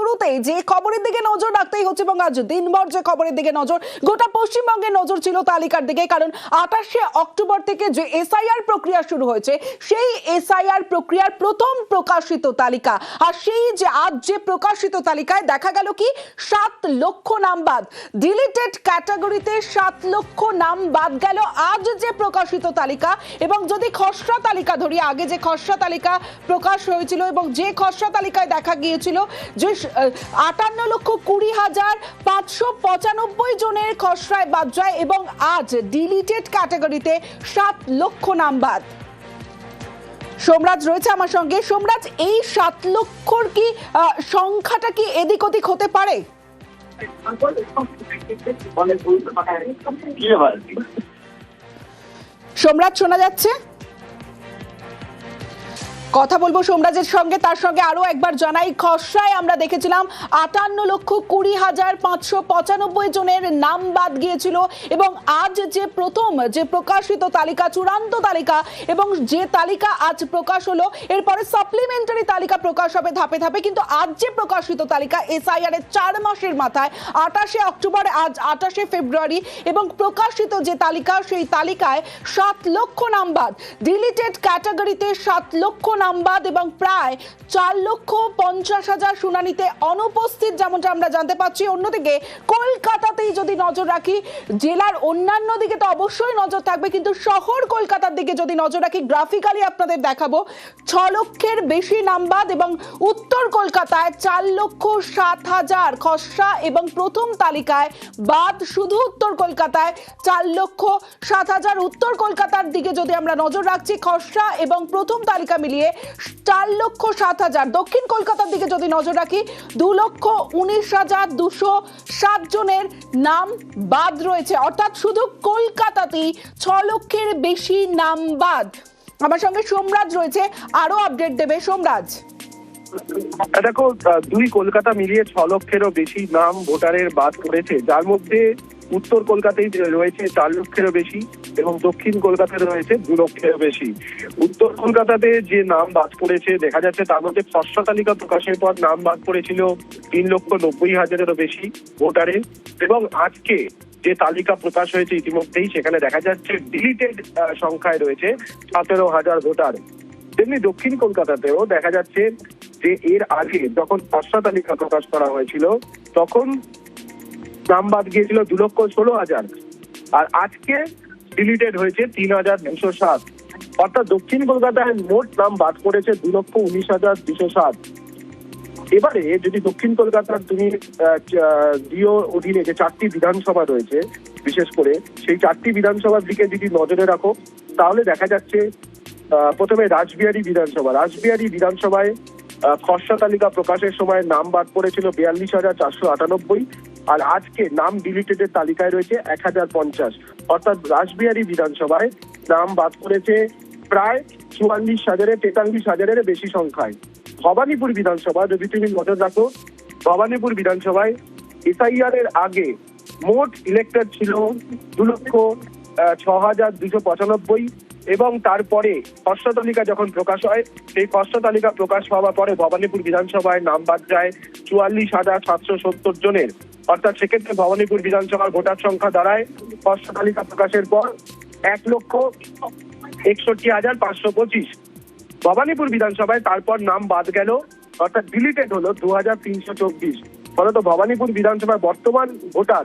শুরুতেই যে খবরের দিকে নজর রাখতেই হচ্ছে এবং আজ দিনভর যে খবরের দিকে নজর, গোটা পশ্চিমবঙ্গের নজর ছিল তালিকার দিকে, কারণ 28শে অক্টোবর থেকে যে এসআইআর প্রক্রিয়া শুরু হয়েছে সেই এসআইআর প্রক্রিয়ার প্রথম প্রকাশিত তালিকা। আর সেই যে আজ যে প্রকাশিত তালিকায় দেখা গেল কি 7 লক্ষ নাম বাদ, ডিলিটেড ক্যাটাগরিতে 7 লক্ষ নাম বাদ গেল আজ যে প্রকাশিত তালিকা। এবং যদি খসড়া তালিকা ধরি, আগে যে খসড়া তালিকা প্রকাশ হয়েছিল এবং যে খসড়া তালিকায় দেখা গিয়েছিল যে 58,20,595 জনের খসড়ায় বাদ যায় এবং আজ ডিলিটেড ক্যাটাগরিতে 7 লক্ষ নাম বাদ। সোমরাজ রয়েছে আমার সঙ্গে। সোমরাজ, এই 7 লক্ষর কি সংখ্যাটা কি এদিক ওদিক হতে পারে? সোমরাজ শোনা যাচ্ছে? কথা বলবো সোমরাজের সঙ্গে, তার সঙ্গে আরো একবার জানাই, খসড়ায় আমরা দেখেছিলাম 58,20,595 জনের নাম বাদ গিয়েছিল এবং আজ যে প্রথম যে প্রকাশিত তালিকা, চূড়ান্ত তালিকা, এবং যে তালিকা আজ প্রকাশ হলো, এরপরে সাপ্লিমেন্টারি তালিকা প্রকাশ হবে ধাপে ধাপে, কিন্তু আজ যে প্রকাশিত তালিকা এসআইআর এর 4 মাসের মাথায় 28শে অক্টোবর, আজ 28শে ফেব্রুয়ারি, এবং প্রকাশিত যে তালিকা সেই তালিকায় 7 লক্ষ নাম বাদ, ডিলিটেড ক্যাটাগরিতে 7 লক্ষ নামবাদ এবং প্রায় 4,50,000 শুনানিতে অনুপস্থিত, যেমনটা আমরা জানতে পাচ্ছি। অন্যদিকে কলকাতাতেই যদি নজর রাখি, জেলার অন্যান্য দিকে তো অবশ্যই নজর থাকবে, কিন্তু শহর কলকাতার দিকে যদি নজর রাখি, গ্রাফিক্যালি আপনাদের দেখাবো 6 লক্ষের বেশি নামবাদ এবং উত্তর কলকাতায় 4,07,000 খসড়া এবং প্রথম তালিকায় বাদ। শুধু উত্তর কলকাতায় 4,07,000। উত্তর কলকাতার দিকে যদি আমরা নজর রাখছি, খসড়া এবং প্রথম তালিকা মিলিয়ে 4,07,000। দক্ষিণ কলকাতার দিকে যদি নজর রাখি, 2,19,207 জনের নাম বাদ রয়েছে, অর্থাৎ শুধু কলকাতাতেই 6 লক্ষের বেশি নাম বাদ। আমার সঙ্গে সোমরাজ রয়েছে, আরো আপডেট দেবে। সোমরাজ, দেখো, দুই কলকাতা মিলিয়ে 6 লক্ষেরও বেশি নাম ভোটারের বাদ পড়েছে, যার মধ্যে উত্তর কলকাতায় রয়েছে 4 লক্ষেরও বেশি এবং দক্ষিণ কলকাতায় রয়েছে 2 লক্ষেরও বেশি। উত্তর কলকাতাতে যে নাম বাদ পড়েছে দেখা যাচ্ছে, তার মধ্যে খসড়া তালিকা প্রকাশের পর নাম বাদ পড়েছিল 3,90,000-এরও বেশি ভোটারের, এবং আজকে যে তালিকা প্রকাশ হয়েছে ইতিমধ্যেই সেখানে দেখা যাচ্ছে ডিলিটেড সংখ্যায় রয়েছে 17,000 ভোটার। তেমনি দক্ষিণ কলকাতাতেও দেখা যাচ্ছে যে এর আগে যখন খসড়া তালিকা প্রকাশ করা হয়েছিল তখন নাম বাদ গিয়েছিল 2,16,000, আর আজকে ডিলিটেড হয়েছে 3,207। অর্থাৎ দক্ষিণ কলকাতায় মোট নাম বাদ পড়েছে 2,19,207। এবারে যদি দক্ষিণ কলকাতার তুমি ডিও অধীনে যে 4টি বিধানসভা রয়েছে, বিশেষ করে সেই 4টি বিধানসভার দিকে যদি নজরে রাখো, তাহলে দেখা যাচ্ছে প্রথমে রাসবিহারী বিধানসভায় খসড়া তালিকা প্রকাশের সময় নাম বাদ পড়েছিল 42,498, আর আজকে নাম ডিলিটেডের তালিকায় রয়েছে 1,050। অর্থাৎ রাসবিহারী বিধানসভায় নাম বাদ পড়েছে প্রায় 44,000-43,000-এর বেশি সংখ্যায়। ভবানীপুর বিধানসভা যদি তুমি নজর রাখো, ভবানীপুর বিধানসভায় এসআইআর এর আগে মোট ইলেক্টেড ছিল 2,06,295, এবং তারপরে খসড়া তালিকা যখন প্রকাশ হয়, সেই খসড়া তালিকা প্রকাশ হওয়ার পরে ভবানীপুর বিধানসভায় নাম বাদ যায় 44,770 জনের। অর্থাৎ সেক্ষেত্রে ভবানীপুর বিধানসভার ভোটার সংখ্যা দাঁড়ায় খসড়া তালিকা প্রকাশের পর 1,61,525। ভবানীপুর বিধানসভায় তারপর নাম বাদ গেল, অর্থাৎ ডিলিটেড হলো 2,324। ফলত ভবানীপুর বিধানসভার বর্তমান ভোটার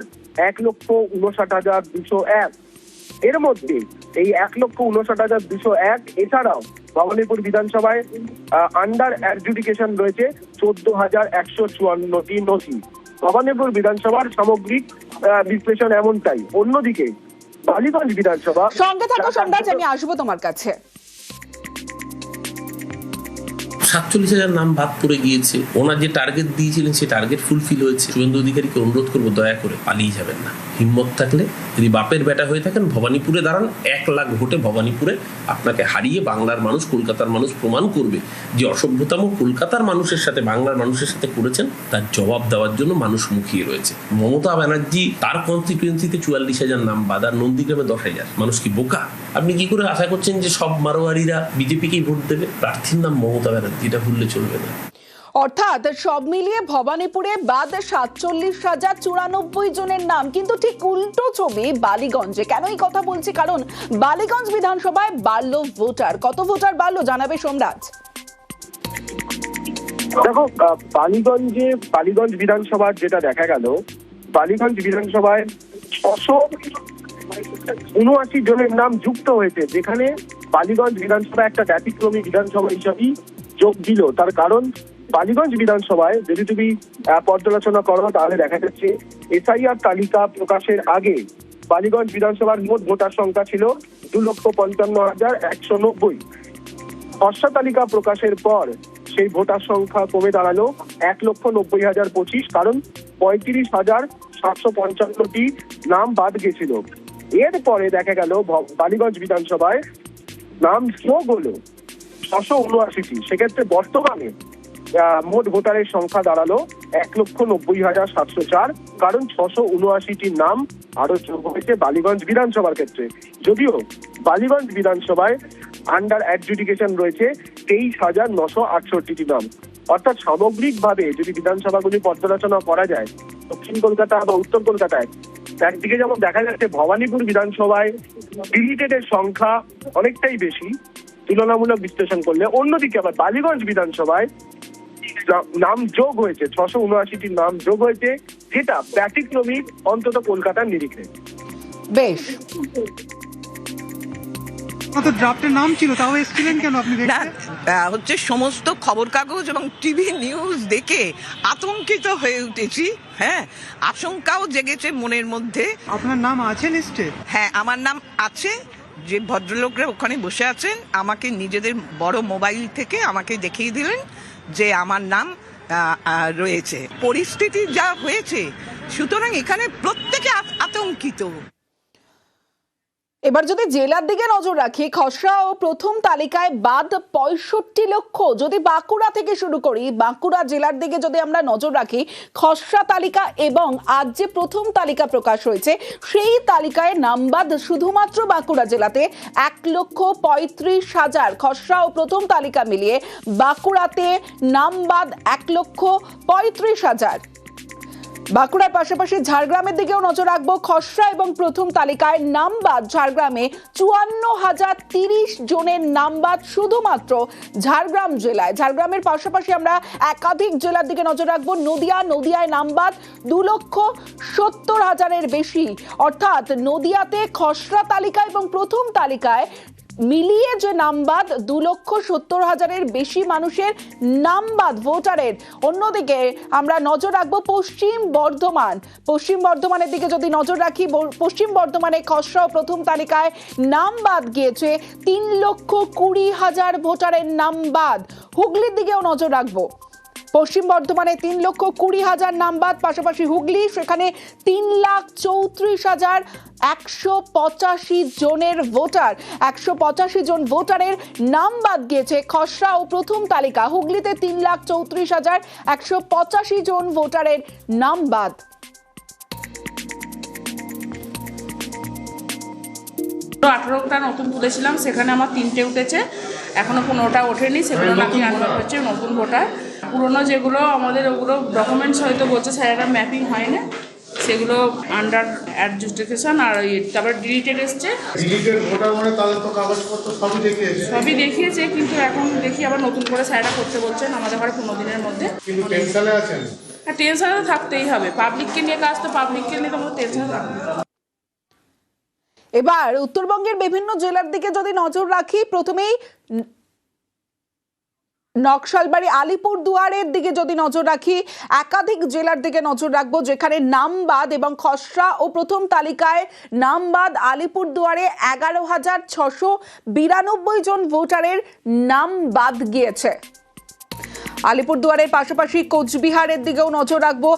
1,59,201। এর মধ্যে এই 1,59,201 এছাড়াও ভবানীপুর বিধানসভায় আন্ডার অ্যাডজুডিকেশন রয়েছে 14,154টি নথি। ভবানীপুর বিধানসভার সামগ্রিক বিশ্লেষণ এমনটাই। অন্যদিকে বালিগঞ্জ বিধানসভা, সঙ্গে থাকো সোমরাজ, আমি আসবো তোমার কাছে। 47,000 নাম বাদ পড়ে গিয়েছে। ওনার যে টার্গেট দিয়েছিলেন সেই টার্গেট ফুলফিল হয়েছে। শুভেন্দু অধিকারীকে অনুরোধ করবো, দয়া করে পালিয়ে যাবেন না। হিম্মত থাকলে যদি বাপের বেটা হয়ে থাকেন ভবানীপুরে দাঁড়ান। 1 লাখ ভোটে ভবানীপুরে আপনাকে হারিয়ে বাংলার মানুষ, কলকাতার মানুষ প্রমাণ করবে যে অসভ্যতাম কলকাতার মানুষের সাথে বাংলার মানুষের সাথে করেছেন, তার জবাব দেওয়ার জন্য মানুষ মুখিয়ে রয়েছে। মমতা ব্যানার্জি তার কনস্টিটুয়েন্সিতে 44,000 নাম বাদ, আর নন্দীগ্রামে 10,000। মানুষ কি বোকা? আপনি কি করে আশা করছেন যে সব মারোয়ারিরা বিজেপিকেই ভোট দেবে? প্রার্থীর নাম মমতা ব্যানার্জি, এটা ভুললে চলবে না। অর্থাৎ সব মিলিয়ে ভবানীপুরে বাদ 47,094 জনের নাম, কিন্তু ঠিক উল্টো ছবি বালিগঞ্জে। কেন এই কথা বলছি? কারণ বালিগঞ্জ বিধানসভায় বাড়লো ভোটার। কত ভোটার বাড়লো জানাবে সোমরাজ। দেখো, বালিগঞ্জ বিধানসভার যেটা দেখা গেল, বালিগঞ্জ বিধানসভায় 679 জনের নাম যুক্ত হয়েছে, যেখানে বালিগঞ্জ বিধানসভা একটা ব্যতিক্রমী বিধানসভা হিসাবেই যোগ দিল। তার কারণ বালিগঞ্জ বিধানসভায় যদি তুমি পর্যালোচনা করো তাহলে দেখা যাচ্ছে এসআইআর তালিকা প্রকাশের আগে বালিগঞ্জ বিধানসভার মোট ভোটার সংখ্যা ছিল 2,55,190। খসড়া তালিকা প্রকাশের পর সেই ভোটার সংখ্যা কমে দাঁড়ালো 1,90,025, কারণ 35,755টি নাম বাদ গেছিল। এরপরে দেখা গেল বালিগঞ্জ বিধানসভায় নাম যোগ হলো 679টি। সেক্ষেত্রে বর্তমানে মোট ভোটারের সংখ্যা দাঁড়ালো 1,90,704, কারণ 679টি নাম আরো যোগ হয়েছে বালিগঞ্জ বিধানসভার ক্ষেত্রে। যদিও বালিগঞ্জ বিধানসভায় আন্ডার অ্যাডজুডিকেশন রয়েছে 23,968টি নাম। অর্থাৎ সামগ্রিকভাবে যদি বিধানসভাগুলি পর্যালোচনা করা যায়, দক্ষিণ কলকাতা বা উত্তর কলকাতায় একদিকে যেমন দেখা যাচ্ছে ভবানীপুর বিধানসভায় ডিলিটেডের সংখ্যা অনেকটাই বেশি তুলনামূলক বিশ্লেষণ করলে, অন্যদিকে আবার বালিগঞ্জ বিধানসভায় নাম যোগ হয়েছে 679টির নাম যোগ হয়েছে, যেটা ব্যতিক্রমী অন্তত কলকাতার নিরিখে। বেশ, ড্রাফটের নাম ছিল, তাও এসেছিলেন কেন আপনি? হচ্ছে সমস্ত খবর কাগজ এবং টিভি নিউজ দেখে আতঙ্কিত হয়ে উঠেছি। হ্যাঁ, আশঙ্কাও জেগেছে মনের মধ্যে। আপনার নাম আছে লিস্টে? হ্যাঁ, আমার নাম আছে। যে ভদ্রলোকরা ওখানে বসে আছেন আমাকে নিজেদের বড় মোবাইল থেকে আমাকে দেখিয়ে দিলেন যে আমার নাম রয়েছে। পরিস্থিতি যা হয়েছে, সুতরাং এখানে প্রত্যেকে আতঙ্কিত। এবার যদি জেলার দিকে নজর রাখি, খসড়া ও প্রথম তালিকায় বাদ 65 লক্ষ। যদি বাঁকুড়া থেকে শুরু করি, বাঁকুড়া জেলার দিকে যদি আমরা নজর রাখি, খসড়া তালিকা এবং আজ যে প্রথম তালিকা প্রকাশ হয়েছে সেই তালিকায় নাম বাদ শুধুমাত্র বাঁকুড়া জেলাতে 1,35,000। খসড়া ও প্রথম তালিকা মিলিয়ে বাঁকুড়াতে নাম বাদ 1,35,000। বাঁকুড়ার পাশাপাশি ঝাড়গ্রামের দিকেও নজর রাখবো। খসড়া এবং প্রথম তালিকায় নাম বাদ ঝাড়গ্রামে 54,030 জনের নাম বাদ শুধুমাত্র ঝাড়গ্রাম জেলায়। ঝাড়গ্রামের পাশাপাশি আমরা একাধিক জেলার দিকে নজর রাখবো। নদিয়ায় নাম বাদ 2,70,000-এর বেশি। অর্থাৎ নদিয়াতে খসড়া তালিকা এবং প্রথম তালিকায় মিলিয়ে যে নামবাদ 2,70,000-এর বেশি মানুষের নামবাদ ভোটারের। অন্যদিকে আমরা নজর রাখবো পশ্চিম বর্ধমানের দিকে যদি নজর রাখি, পশ্চিম বর্ধমানে খসড়া প্রথম তালিকায় নামবাদ গিয়েছে 3,20,000 ভোটারের নামবাদ। হুগলির দিকেও নজর রাখবো। পশ্চিম বর্ধমানে 3,20,000 নামবাদ, পাশাপাশি হুগলি, সেখানে 3,34,185 জনের ভোটার, 185 জন ভোটারের নাম বাদ গিয়েছে খসড়া ও প্রথম তালিকা। হুগলিতে 3,34,185 জন ভোটারের নাম বাদ। 18টা নতুন তুলেছিলাম, সেখানে আমার 3টে উঠেছে, এখনো 15টা ওঠেনি, সেগুলো নাকি আনলোড হচ্ছে নতুন ভোটার। পুরোনো যেগুলো আমাদের ওগুলো ডকুমেন্টস হয়তো বলছে স্যার এটা ম্যাপিং হয় না, সেগুলো আন্ডার অ্যাডজুডিকেশন আর তারপর ডিলিটেড এসছে। ডিলিটেড ভোটার মানে তাদের তো কাগজপত্র সবই দেখিয়েছে, কিন্তু এখন দেখি আবার নতুন করে স্যাররা করতে বলছেন আমাদের ঘরে 15 দিনের মধ্যে। কিন্তু টেনশনে আছেন? হ্যাঁ, টেনশনে তো থাকতেই হবে, পাবলিককে নিয়ে কাজ, তো পাবলিককে নিয়ে তো আমাদের টেনশনে থাকতে হবে। এবার উত্তরবঙ্গের বিভিন্ন জেলার দিকে যদি নজর রাখি, প্রথমেই নকশালবাড়ি আলিপুরদুয়ারের দিকে যদি নজর রাখি, একাধিক জেলার দিকে নজর রাখবো যেখানে নামবাদ এবং খসড়া ও প্রথম তালিকায় নামবাদ আলিপুরদুয়ারে 11,692 জন ভোটারের নাম বাদ গিয়েছে। আলিপুরদুয়ারের পাশাপাশি কোচবিহারের দিকেও নজর রাখবো।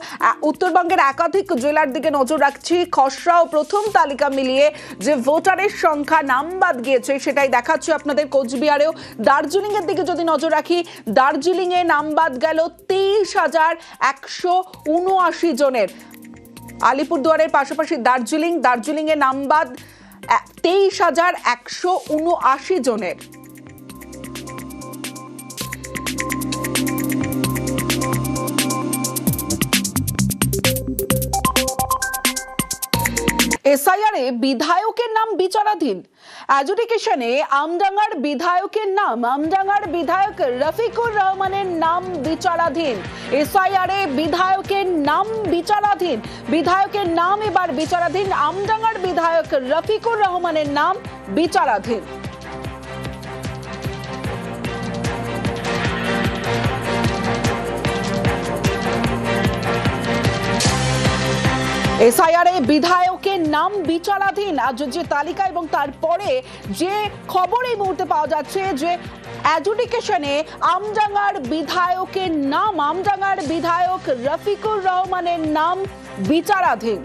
উত্তরবঙ্গের একাধিক জেলার দিকে নজর রাখছি। খসড়া ও প্রথম তালিকা মিলিয়ে যে ভোটারের সংখ্যা নাম বাদ গিয়েছে সেটাই দেখাচ্ছি আপনাদের। কোচবিহারেও দার্জিলিং এর দিকে যদি নজর রাখি, দার্জিলিং এ নাম বাদ গেল 23,179 জনের। আলিপুরদুয়ারের পাশাপাশি দার্জিলিং এ নাম বাদ 23,179 জনের। এসআইআরে বিধায়কের নাম বিচারাধীন। অ্যাডজুডিকেশনে আমডাঙ্গার বিধায়কের নাম, আমডাঙ্গার বিধায়ক রফিকুর রহমানের নাম বিচারাধীন। এসআইআরে বিধায়কের নাম বিচারাধীন, বিধায়কের নাম এবার বিচারাধীন। আমডাঙ্গার বিধায়ক রফিকুর রহমানের নাম বিচারাধীন। এসআইআরে বিধায়কের নাম বিচারাধীন। আজ যে তালিকা এবং তারপরে যে খবর এই মুহূর্তে পাওয়া যাচ্ছে যে অ্যাডজুডিকেশনে আমডাঙ্গার বিধায়কের নাম, আমডাঙ্গার বিধায়ক রফিকুর রহমানের নাম বিচারাধীন।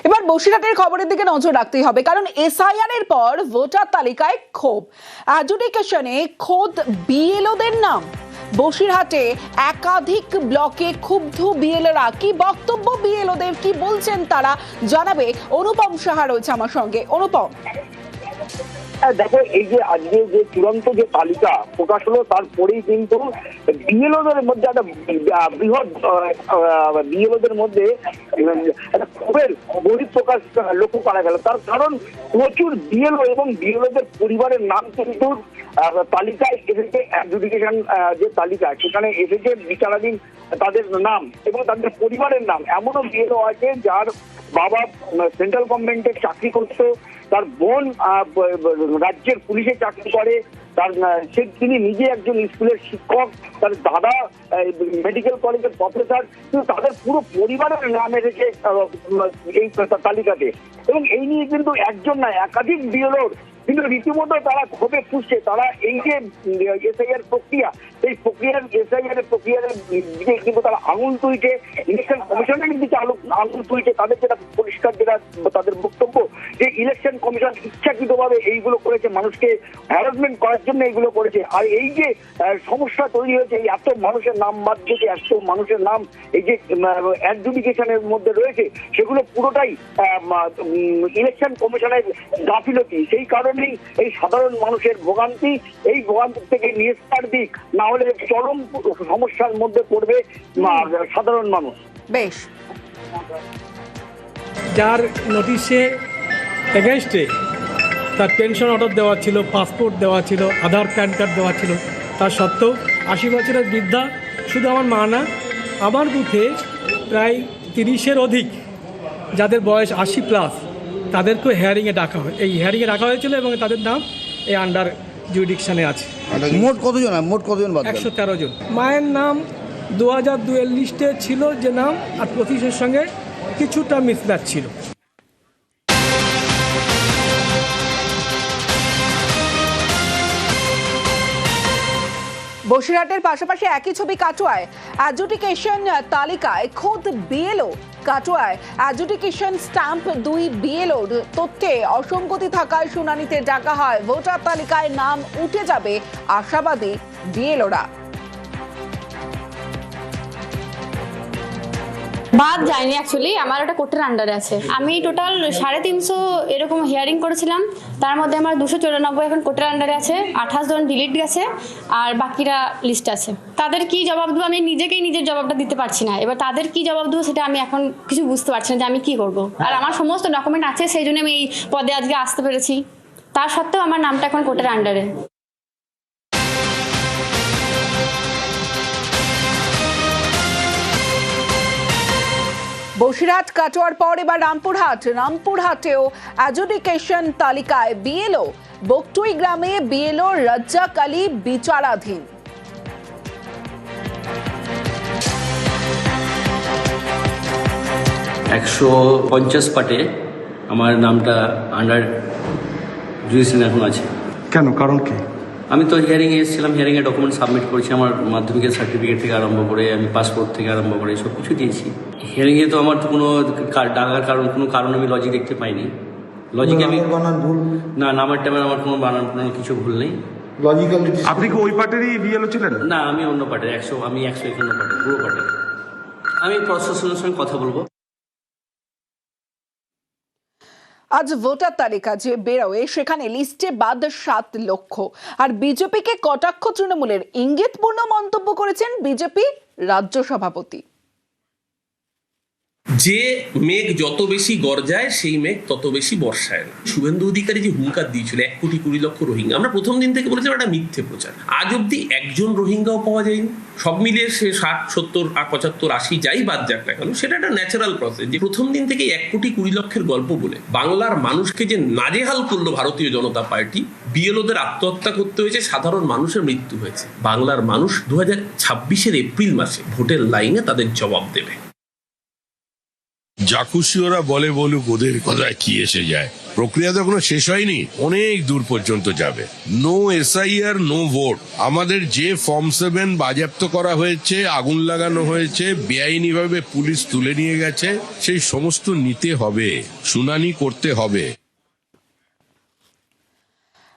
এবার বসিরহাটের খবরের দিকে নজর রাখতেই হবে, কারণ এসআইআর এর পর ভোটার তালিকায় ক্ষোভ, অ্যাডজুডিকেশনে খোদ বিএলওদের নাম। বসিরহাটে একাধিক ব্লকে ক্ষুব্ধ বিএলওরা। কি বক্তব্য বিএলওদের, কি বলছেন তারা, জানাবে অনুপম সাহা রয়েছে আমার সঙ্গে। অনুপম, দেখো, এই যে আজকে যে চূড়ান্ত যে তালিকা প্রকাশ হলো তারপরেই কিন্তু বিএলওদের মধ্যে একটা বৃহৎ বিএলওদের মধ্যে একটা ক্ষোভের বহিঃপ্রকাশ লক্ষ্য করা গেল। তার কারণ প্রচুর বিএলও এবং বিএলওদের পরিবারের নাম কিন্তু তালিকায় এসেছে। অ্যাডজুডিকেশন যে তালিকা সেখানে এসেছে বিচারাধীন তাদের নাম এবং তাদের পরিবারের নাম। এমনও বিএলও আছে যার বাবা সেন্ট্রাল গভর্নমেন্টের চাকরি করতো, তার বোন রাজ্যের পুলিশে চাকরি করে, তার তিনি নিজে একজন স্কুলের শিক্ষক, তার দাদা মেডিকেল কলেজের প্রফেসর, কিন্তু তাদের পুরো পরিবারের নাম এসেছে এই তালিকাতে। এবং এই নিয়ে কিন্তু একজন না, একাধিক বিএলওর কিন্তু রীতিমতো তারা ক্ষোভে ফুসছে। তারা এই যে এসআইআর প্রক্রিয়া, এই প্রক্রিয়ার এসআইআর প্রক্রিয়ার দিকে কিন্তু তারা আঙুল তুলছে, ইলেকশন কমিশনের দিকে আঙুল তুলছে। তাদের যেটা পরিষ্কার, যেটা তাদের বক্তব্য যে ইলেকশন কমিশন ইচ্ছাকৃতভাবে এইগুলো করেছে, মানুষকে হ্যারাসমেন্ট করার জন্য এইগুলো করেছে। আর এই যে সমস্যা তৈরি হয়েছে, এই এত মানুষের নাম বাদ দিয়েছে, এত মানুষের নাম এই যে অ্যাডজুডিকেশনের মধ্যে রয়েছে, সেগুলো পুরোটাই ইলেকশন কমিশনের গাফিলতি। সেই কারণেই এই সাধারণ মানুষের ভোগান্তি, এই ভোগান্তি থেকে নিস্তার দিক, না হলে চরম সমস্যার মধ্যে পড়বে সাধারণ মানুষ। বেশ, যার নোটিশে এগেনস্টে তার পেনশন অর্ডার দেওয়া ছিল, পাসপোর্ট দেওয়া ছিল, আধার প্যান কার্ড দেওয়া ছিল, তার সত্ত্বেও 80 বছরের বৃদ্ধা, শুধু আমার মা না, আমার বুথে প্রায় 30-এর অধিক যাদের বয়স 80+, তাদেরকেও হেয়ারিংয়ে ডাকা হয়। এই হেয়ারিংয়ে রাখা হয়েছিল এবং তাদের নাম এই আন্ডার জুডিকশনে আছে। মোট কতজন বাদ? 113 জন। মায়ের নাম 2002-এর লিস্টে ছিল যে নাম, আর প্রতিশের সঙ্গে কিছুটা মিসম্যাচ ছিল। বসিরহাটের পাশাপাশি একই ছবি কাটোয়ায়। অ্যাডজুডিকেশন তালিকায় খোদ বিএলও। কাটোয়ায় অ্যাডজুডিকেশন স্ট্যাম্প 2 বিএলওর তথ্যে অসঙ্গতি থাকায় শুনানিতে ডাকা হয়। ভোটার তালিকায় নাম উঠে যাবে আশাবাদী বিএলওরা। বাদ যায়নি, অ্যাকচুয়ালি আমার ওটা কোর্টের আন্ডারে আছে। আমি টোটাল 350 এরকম হিয়ারিং করেছিলাম, তার মধ্যে আমার 294 এখন কোর্টের আন্ডারে আছে, 28 জন ডিলিট গেছে, আর বাকিরা লিস্ট আছে। তাদের কি জবাব দেবো, আমি নিজেকেই নিজের জবাবটা দিতে পারছি না। এবার তাদের কি জবাব দেবো সেটা আমি এখন কিছু বুঝতে পারছি না যে আমি কি করব। আর আমার সমস্ত ডকুমেন্ট আছে, সেই জন্য আমি এই পদে আজকে আসতে পেরেছি। তার সত্ত্বেও আমার নামটা এখন কোর্টের আন্ডারে। বসিরহাট কাটোয়ার পর এবার রামপুরহাট। রামপুরহাটেও অ্যাডজুডিকেশন তালিকায় বিএলও। বকটুই গ্রামে বিএলও রাজ্জাক আলী বিচারাধীন। 150 পার্টে আমার নামটা আন্ডার জুডিশনে এখন আছে। কেন, কারণ কি? আমি তো হিয়ারিংয়ে এসেছিলাম, হিয়ারিংয়ে ডকুমেন্ট সাবমিট করেছি, আমার মাধ্যমিকের সার্টিফিকেট থেকে আরম্ভ করে আমি পাসপোর্ট থেকে আরম্ভ করে সব কিছু দিয়েছি। হিয়ারিংয়ে তো আমার তো কোনো ডাকার কোনো কারণ আমি লজিক দেখতে পাইনি। লজিকে আমি না, নামের টাইমে আমার কোনো বানান কিছু ভুল নেই। আপনি কি ওই পার্টিরই বিএলও ছিলেন? না, আমি অন্য পার্টির, আমি 151 পার্টি, পুরো পার্টি। আমি প্রশাসনের সঙ্গে কথা বলবো। আজ ভোটার তালিকা যে বেরোয় সেখানে লিস্টে বাদ 7 লক্ষ। আর বিজেপিকে কটাক্ষ তৃণমূলের ইঙ্গিতপূর্ণ মন্তব্য করেছেন বিজেপি রাজ্য সভাপতি। যে মেঘ যত বেশি গর্জায় সেই মেঘ তত বেশি বর্ষায় না। শুভেন্দু অধিকারী যে হুঙ্কার দিয়েছিল 1,20,00,000 রোহিঙ্গা, আমরা প্রথম দিন থেকে বলেছিলাম একটা মিথ্যে প্রচার। আজ অব্দি একজন রোহিঙ্গাও পাওয়া যায়নি। সব মিলিয়ে সে 60, 70, 75, 80 যাই বাদ যাক না কেন, সেটা একটা ন্যাচারাল প্রসেস। যে প্রথম দিন থেকে 1,20,00,000 গল্প বলে বাংলার মানুষকে যে নাজেহাল করলো ভারতীয় জনতা পার্টি, বিএলওদের আত্মহত্যা করতে হয়েছে, সাধারণ মানুষের মৃত্যু হয়েছে। বাংলার মানুষ 2026 এপ্রিল মাসে ভোটের লাইনে তাদের জবাব দেবে। যা খুশি ওরা বলে বলুক, ওদের কথায় কি এসে যায়। প্রক্রিয়া তো এখনো শেষ হয়নি, অনেক দূর পর্যন্ত যাবে। No SIR, no vote. আমাদের যে ফর্ম 7 বাজেয়াপ্ত করা হয়েছে, আগুন লাগানো হয়েছে, বেআইনিভাবে পুলিশ তুলে নিয়ে গেছে, সেই সমস্ত নিতে হবে, শুনানি করতে হবে।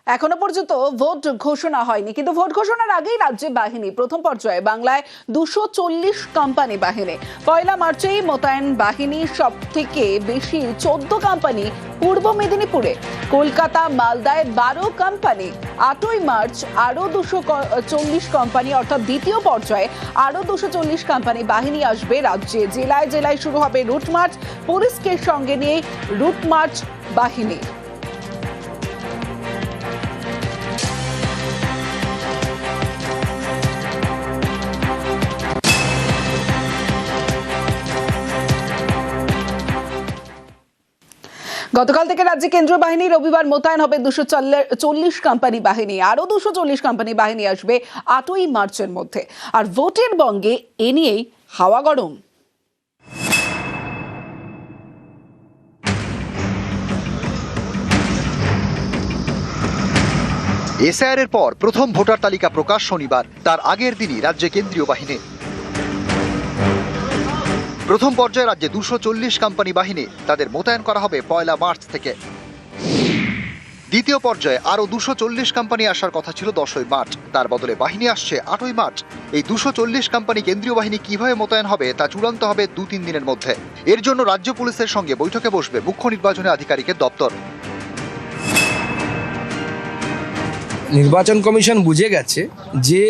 এখনো পর্যন্ত ভোট ঘোষণা হয়নি, কিন্তু ভোট ঘোষণার আগেই রাজ্যে বাহিনী প্রথম পর্যায়ে বাংলায় 240 কোম্পানি বাহিনী। 1 মার্চেই মোতায়েন বাহিনী সব থেকে বেশি 14 কোম্পানি পূর্ব মেদিনীপুরে, কলকাতা মালদায় 12 কোম্পানি। 8ই মার্চ আরো 240 কোম্পানি, অর্থাৎ দ্বিতীয় পর্যায়ে আরো 240 কোম্পানি বাহিনী আসবে রাজ্যে। জেলায় জেলায় শুরু হবে রুট মার্চ, পুলিশকে সঙ্গে নিয়ে রুট মার্চ বাহিনী। গতকাল থেকে রাজ্যে কেন্দ্রীয় বাহিনী রবিবার মোতায়েন হবে 240 কোম্পানি বাহিনী। আরো 240 কোম্পানি বাহিনী আসবে 8ই মার্চের মধ্যে। আর ভোটের বঙ্গে এ নিয়েই হাওয়া গরম। এসআইআর এর পর প্রথম ভোটার তালিকা প্রকাশ শনিবার, তার আগের দিনই রাজ্যে কেন্দ্রীয় বাহিনী। প্রথম পর্যায়ে রাজ্যে 240 কোম্পানি বাহিনী, তাদের মোতায়েন করা হবে 1 মার্চ থেকে। দ্বিতীয় পর্যায়ে আরো 240 কোম্পানি আসার কথা ছিল 10ই মার্চ, তার বদলে বাহিনী আসছে 8ই মার্চ। এই 240 কোম্পানি কেন্দ্রীয় বাহিনী কিভাবে মোতায়েন হবে তা চূড়ান্ত হবে 2-3 দিনের মধ্যে। এর জন্য রাজ্য পুলিশের সঙ্গে বৈঠকে বসবে মুখ্য নির্বাচনী আধিকারিকের দপ্তর। নির্বাচন কমিশন বুঝে গেছে যে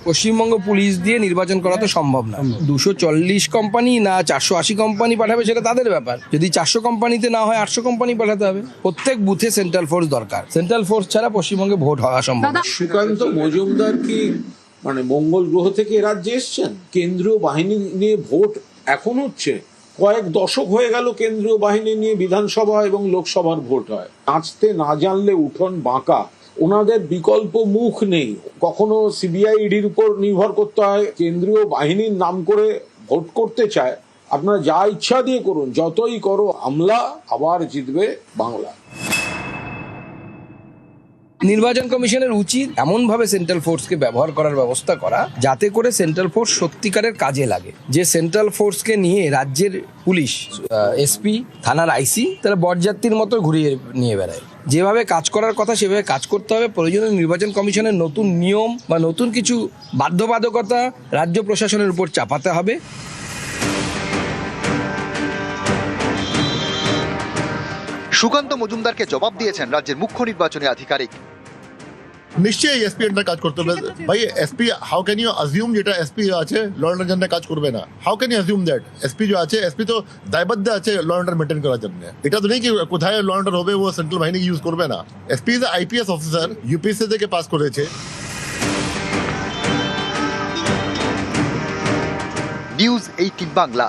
পশ্চিমবঙ্গ পুলিশ দিয়ে নির্বাচন করা তো সম্ভব না। 240 কোম্পানি না 480 কোম্পানি পাঠাবে সেটা তাদের ব্যাপার। যদি 400 কোম্পানিতে না হয় 800 কোম্পানি পাঠাতে হবে। প্রত্যেক বুথে সেন্ট্রাল ফোর্স দরকার। সেন্ট্রাল ফোর্স ছাড়া পশ্চিমবঙ্গে ভোট হওয়া সম্ভব না। সুকান্ত মজুমদার কি মঙ্গল গ্রহ থেকে রাজ্যে এসছেন? কেন্দ্রীয় বাহিনী নিয়ে ভোট এখন হচ্ছে, কয়েক দশক হয়ে গেল কেন্দ্রীয় বাহিনী নিয়ে বিধানসভা এবং লোকসভার ভোট হয়। নাচতে না জানলে উঠোন বাঁকা। ওনাদের বিকল্প মুখ নেই। কখনো সিবিআই ইডির উপর নির্ভর করতে হয়। কেন্দ্রীয় বাহিনীর নাম করে ভোট করতে চায়। আপনারা যা ইচ্ছা দিয়ে করুন, যতই করো আমলা, আবার জিতবে বাংলা। নির্বাচন কমিশনের উচিত এমনভাবে সেন্ট্রাল ফোর্সকে ব্যবহার করার ব্যবস্থা করা যাতে করে সেন্ট্রাল ফোর্স সত্যিকারের কাজে লাগে। যে সেন্ট্রাল ফোর্সকে নিয়ে রাজ্যের পুলিশ, এসপি, থানার আইসি তারা বরযাত্রীর মতো ঘুরিয়ে নিয়ে বেড়ায়। যেভাবে কাজ করার কথা সেভাবে কাজ করতে হবে। প্রয়োজনে নির্বাচন কমিশনের নতুন নিয়ম বা নতুন কিছু বাধ্যবাধকতা রাজ্য প্রশাসনের উপর চাপাতে হবে। সুকান্ত মজুমদারকে জবাব দিয়েছেন রাজ্যের মুখ্য নির্বাচনী আধিকারিক। নিশ্চয়ই এসপি আন্ডার কাজ করতে হবে ভাই। SP how can you assume যেটা এসপি আছে ল অ্যান্ড অর্ডার কাজ করবে না? How can you assume that? SP যে আছে, এসপি তো দায়বদ্ধ আছে ল অ্যান্ড অর্ডার মেনটেন করার জন্য। এটা তো নেই কি কোথায় ল অ্যান্ড অর্ডার হবে ও সেন্ট্রাল বাহিনী ইউজ করবে না। SP is IPS officer, UPSC থেকে পাস করেছে। নিউজ 18 বাংলা।